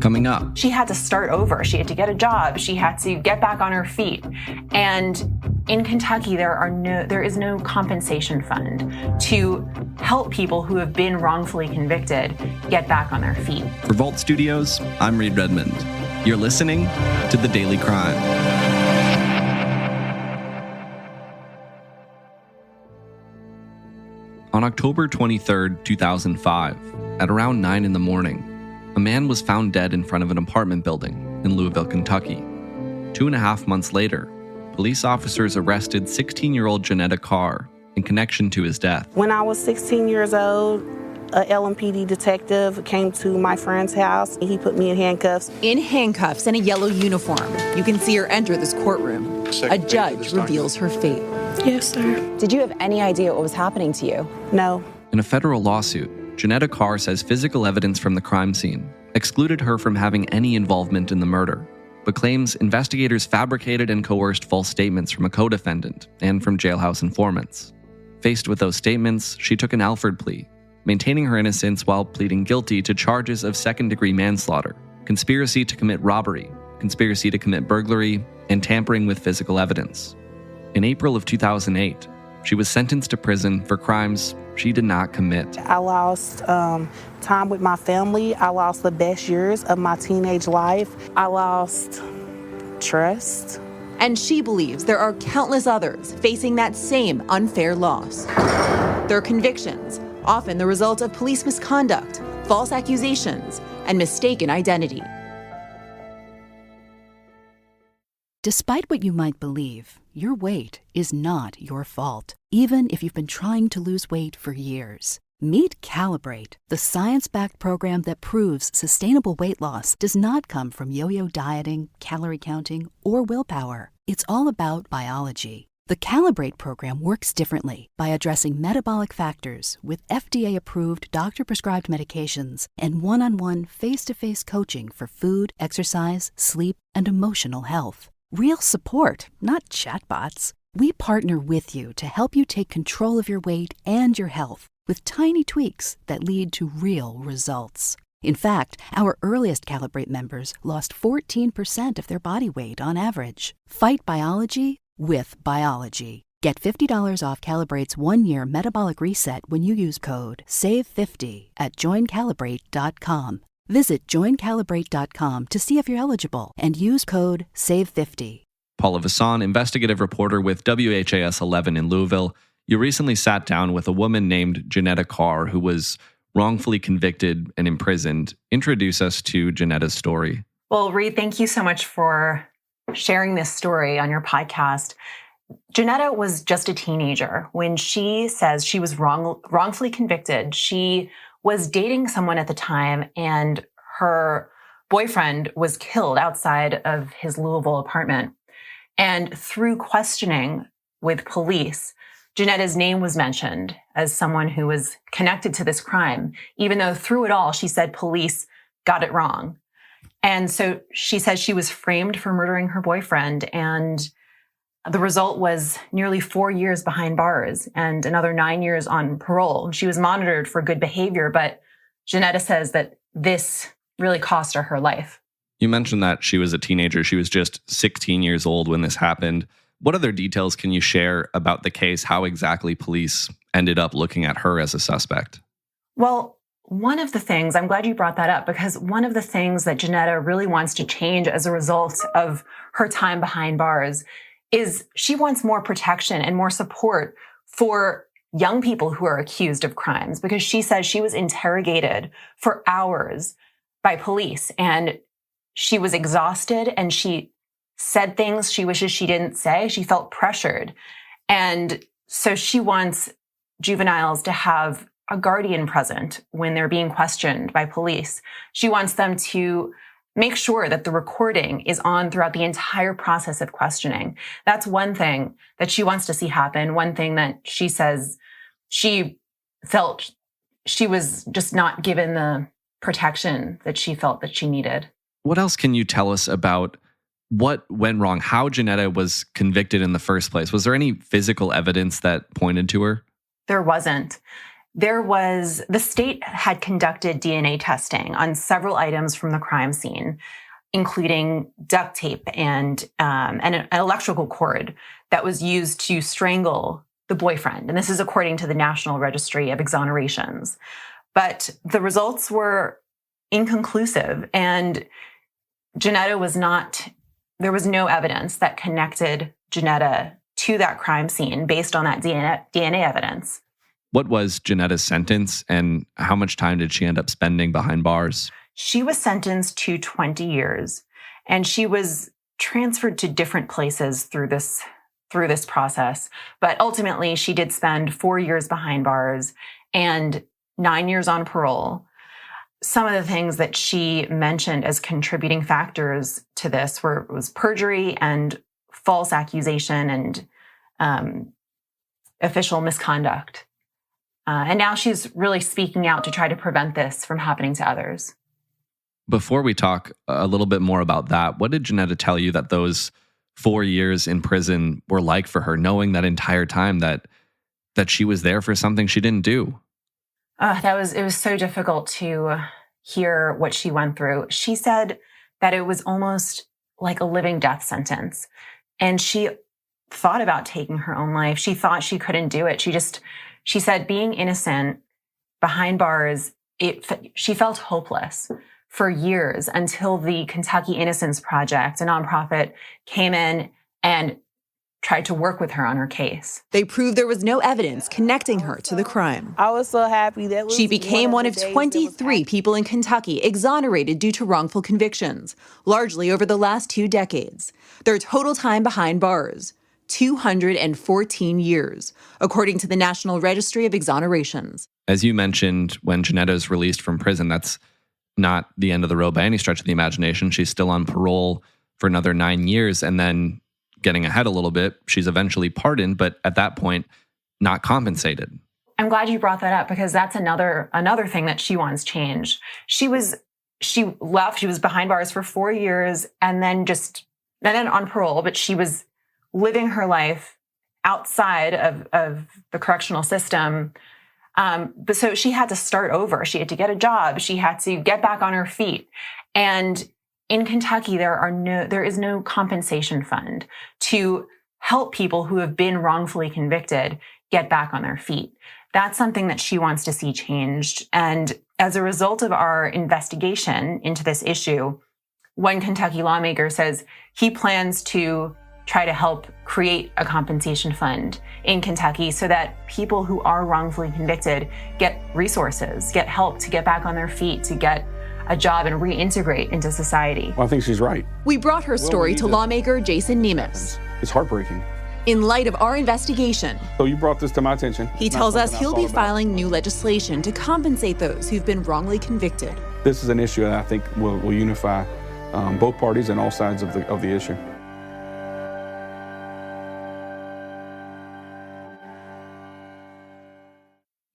Coming up, she had to start over. She had to get a job. She had to get back on her feet. And in Kentucky, there is no compensation fund to help people who have been wrongfully convicted get back on their feet. For Vault Studios, I'm Reed Redmond. You're listening to The Daily Crime. On October 23rd, 2005, at around 9 in the morning, a man was found dead in front of an apartment building in Louisville, Kentucky. 2.5 months later, police officers arrested 16-year-old Johnetta Carr in connection to his death. When I was 16 years old, a LMPD detective came to my friend's house. He put me in handcuffs. In handcuffs and a yellow uniform, you can see her enter this courtroom. A judge reveals her fate. Yes, sir. Did you have any idea what was happening to you? No. In a federal lawsuit, Johnetta Carr says physical evidence from the crime scene excluded her from having any involvement in the murder, but claims investigators fabricated and coerced false statements from a co-defendant and from jailhouse informants. Faced with those statements, she took an Alford plea, maintaining her innocence while pleading guilty to charges of second-degree manslaughter, conspiracy to commit robbery, conspiracy to commit burglary, and tampering with physical evidence. In April of 2008, she was sentenced to prison for crimes she did not commit. I lost time with my family. I lost the best years of my teenage life. I lost trust. And she believes there are countless others facing that same unfair loss. Their convictions, often the result of police misconduct, false accusations, and mistaken identity. Despite what you might believe, your weight is not your fault, even if you've been trying to lose weight for years. Meet Calibrate, the science-backed program that proves sustainable weight loss does not come from yo-yo dieting, calorie counting, or willpower. It's all about biology. The Calibrate program works differently by addressing metabolic factors with FDA-approved doctor-prescribed medications and one-on-one face-to-face coaching for food, exercise, sleep, and emotional health. Real support, not chatbots. We partner with you to help you take control of your weight and your health with tiny tweaks that lead to real results. In fact, our earliest Calibrate members lost 14% of their body weight on average. Fight biology with biology. Get $50 off Calibrate's 1-year metabolic reset when you use code SAVE50 at joincalibrate.com. Visit joincalibrate.com to see if you're eligible and use code SAVE50. Paula Vasan, investigative reporter with WHAS11 in Louisville. You recently sat down with a woman named Johnetta Carr who was wrongfully convicted and imprisoned. Introduce us to Jonetta's story. Well, Reed, thank you so much for sharing this story on your podcast. Johnetta was just a teenager when she says she was wrongfully convicted. She was dating someone at the time, and her boyfriend was killed outside of his Louisville apartment. And through questioning with police, Jonetta's name was mentioned as someone who was connected to this crime, even though through it all, she said police got it wrong. And so she says she was framed for murdering her boyfriend, and the result was nearly 4 years behind bars and another 9 years on parole. She was monitored for good behavior, but Johnetta says that this really cost her life. You mentioned that she was a teenager. She was just 16 years old when this happened. What other details can you share about the case, how exactly police ended up looking at her as a suspect? Well, one of the things, I'm glad you brought that up, because one of the things that Johnetta really wants to change as a result of her time behind bars is she wants more protection and more support for young people who are accused of crimes, because she says she was interrogated for hours by police and she was exhausted and she said things she wishes she didn't say. She felt pressured. And so she wants juveniles to have a guardian present when they're being questioned by police. She wants them to make sure that the recording is on throughout the entire process of questioning. That's one thing that she wants to see happen. One thing that she says she felt she was just not given the protection that she felt that she needed. What else can you tell us about what went wrong, how Johnetta was convicted in the first place? Was there any physical evidence that pointed to her? There wasn't. The state had conducted DNA testing on several items from the crime scene, including duct tape and an electrical cord that was used to strangle the boyfriend. And this is according to the National Registry of Exonerations. But the results were inconclusive, and there was no evidence that connected Johnetta to that crime scene based on that DNA evidence. What was Jonetta's sentence, and how much time did she end up spending behind bars? She was sentenced to 20 years, and she was transferred to different places through this process. But ultimately, she did spend 4 years behind bars and 9 years on parole. Some of the things that she mentioned as contributing factors to this was perjury and false accusation and official misconduct. And now she's really speaking out to try to prevent this from happening to others. Before we talk a little bit more about that, what did Johnetta tell you that those 4 years in prison were like for her, knowing that entire time that she was there for something she didn't do? It was so difficult to hear what she went through. She said that it was almost like a living death sentence. And she thought about taking her own life. She thought she couldn't do it. She said being innocent behind bars, she felt hopeless for years until the Kentucky Innocence Project, a nonprofit, came in and tried to work with her on her case. They proved there was no evidence connecting her to the crime. I was so happy that she became one of 23 people in Kentucky exonerated due to wrongful convictions, largely over the last 2 decades. Their total time behind bars, 214 years, according to the National Registry of Exonerations. As you mentioned, when Johnetta is released from prison, that's not the end of the road by any stretch of the imagination. She's still on parole for another 9 years, and then getting ahead a little bit, she's eventually pardoned, but at that point, not compensated. I'm glad you brought that up, because that's another thing that she wants changed. She left, she was behind bars for 4 years and then on parole, but she was living her life outside of the correctional system. But so she had to start over. She had to get a job. She had to get back on her feet. And in Kentucky, there is no compensation fund to help people who have been wrongfully convicted get back on their feet. That's something that she wants to see changed. And as a result of our investigation into this issue, one Kentucky lawmaker says he plans to try to help create a compensation fund in Kentucky so that people who are wrongfully convicted get resources, get help to get back on their feet, to get a job and reintegrate into society. Well, I think she's right. We brought her story to lawmaker Jason Nemes. It's heartbreaking. In light of our investigation, So you brought this to my attention. he tells us he'll be filing new legislation to compensate those who've been wrongly convicted. This is an issue that I think will unify both parties and all sides of the issue.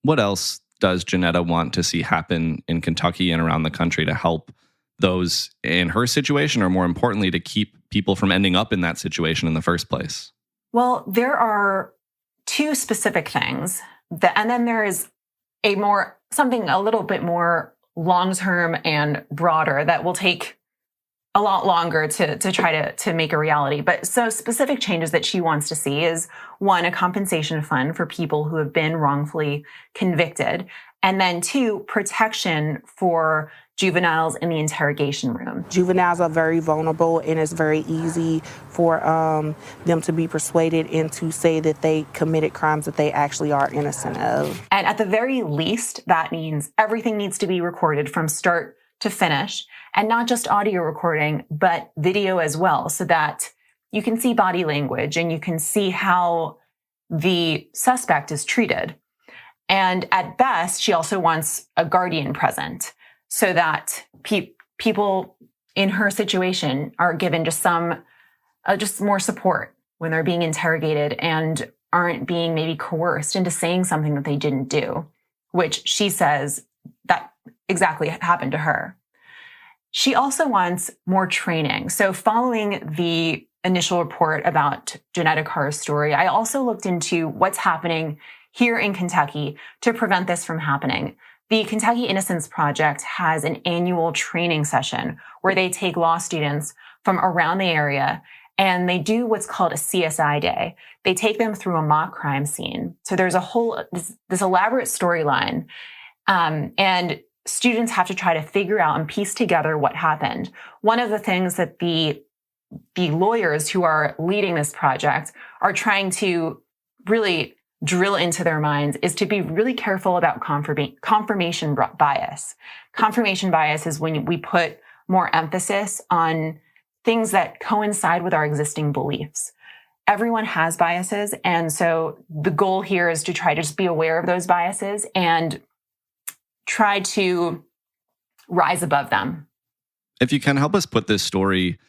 What else does Johnetta want to see happen in Kentucky and around the country to help those in her situation, or more importantly, to keep people from ending up in that situation in the first place? Well, there are 2 specific things, and then there is something a little bit more long-term and broader that will take a lot longer to try to make a reality. But so specific changes that she wants to see is 1, a compensation fund for people who have been wrongfully convicted. And then 2, protection for juveniles in the interrogation room. Juveniles are very vulnerable, and it's very easy for them to be persuaded into say that they committed crimes that they actually are innocent of. And at the very least, that means everything needs to be recorded from start to finish, and not just audio recording, but video as well, so that you can see body language and you can see how the suspect is treated. And at best, she also wants a guardian present so that people in her situation are given just more support when they're being interrogated and aren't being maybe coerced into saying something that they didn't do, which she says that exactly happened to her. She also wants more training. So following the initial report about Johnetta Carr's story, I also looked into what's happening here in Kentucky to prevent this from happening. The Kentucky Innocence Project has an annual training session where they take law students from around the area and they do what's called a CSI day. They take them through a mock crime scene. So there's this elaborate storyline, and students have to try to figure out and piece together what happened. One of the things that the lawyers who are leading this project are trying to really drill into their minds is to be really careful about confirmation bias. Confirmation bias is when we put more emphasis on things that coincide with our existing beliefs. Everyone has biases, and so the goal here is to try to just be aware of those biases and try to rise above them. If you can help us put this story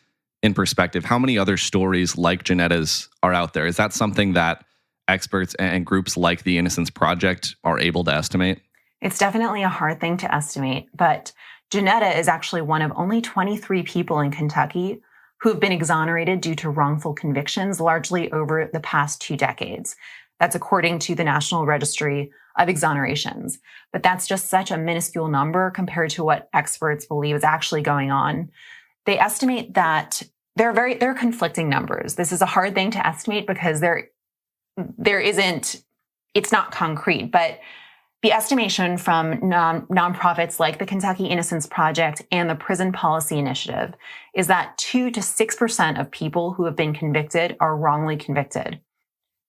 in perspective, how many other stories like Jonetta's are out there? Is that something that experts and groups like the Innocence Project are able to estimate? It's definitely a hard thing to estimate, but Johnetta is actually one of only 23 people in Kentucky who have been exonerated due to wrongful convictions, largely over the past 2 decades. That's according to the National Registry of Exonerations. But that's just such a minuscule number compared to what experts believe is actually going on. They estimate that they're conflicting numbers. This is a hard thing to estimate because it's not concrete, but the estimation from nonprofits like the Kentucky Innocence Project and the Prison Policy Initiative is that 2 to 6% of people who have been convicted are wrongly convicted.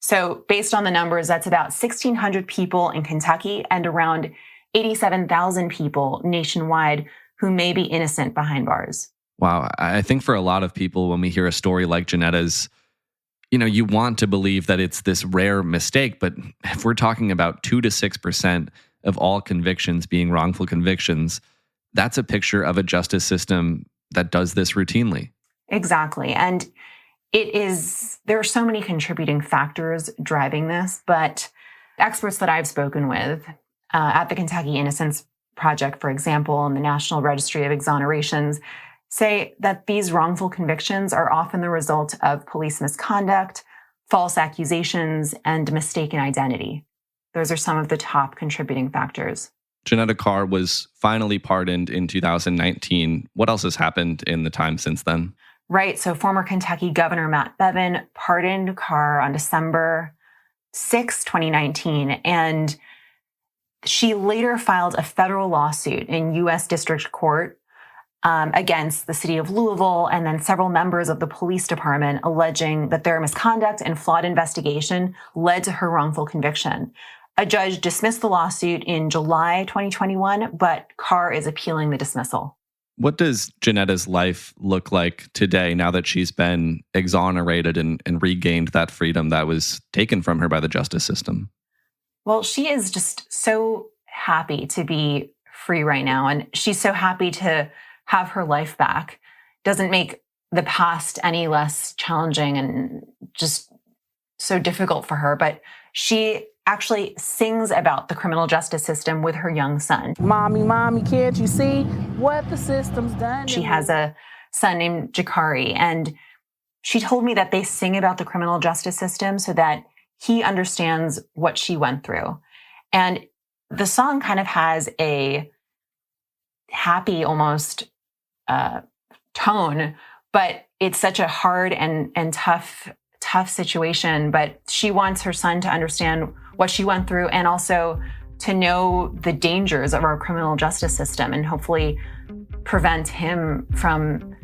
So based on the numbers, that's about 1,600 people in Kentucky and around 87,000 people nationwide who may be innocent behind bars. Wow. I think for a lot of people, when we hear a story like Jonetta's, you want to believe that it's this rare mistake, but if we're talking about 2 to 6% of all convictions being wrongful convictions, that's a picture of a justice system that does this routinely. Exactly. And there are so many contributing factors driving this, but experts that I've spoken with at the Kentucky Innocence Project, for example, and the National Registry of Exonerations, say that these wrongful convictions are often the result of police misconduct, false accusations, and mistaken identity. Those are some of the top contributing factors. Johnetta Carr was finally pardoned in 2019. What else has happened in the time since then? Right. So former Kentucky Governor Matt Bevin pardoned Carr on December 6, 2019. And she later filed a federal lawsuit in U.S. District Court against the city of Louisville and then several members of the police department, alleging that their misconduct and flawed investigation led to her wrongful conviction. A judge dismissed the lawsuit in July 2021, but Carr is appealing the dismissal. What does Jonetta's life look like today now that she's been exonerated and regained that freedom that was taken from her by the justice system? Well, she is just so happy to be free right now, and she's so happy to have her life back. Doesn't make the past any less challenging and just so difficult for her, but she actually sings about the criminal justice system with her young son. Mommy, can't you see what the system's done? She has a son named Jakari, and she told me that they sing about the criminal justice system so that he understands what she went through. And the song kind of has a happy almost tone, but it's such a hard and tough situation. But she wants her son to understand what she went through and also to know the dangers of our criminal justice system and hopefully prevent him from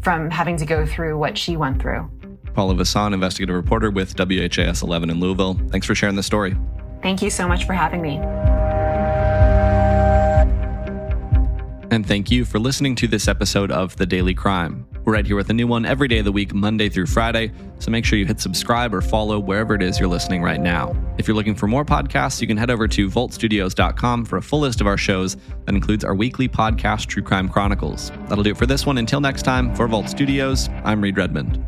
having to go through what she went through. Paula Vasan, investigative reporter with WHAS11 in Louisville. Thanks for sharing the story. Thank you so much for having me. And thank you for listening to this episode of The Daily Crime. We're right here with a new one every day of the week, Monday through Friday, so make sure you hit subscribe or follow wherever it is you're listening right now. If you're looking for more podcasts, you can head over to voltstudios.com for a full list of our shows that includes our weekly podcast, True Crime Chronicles. That'll do it for this one. Until next time, for Volt Studios, I'm Reed Redmond.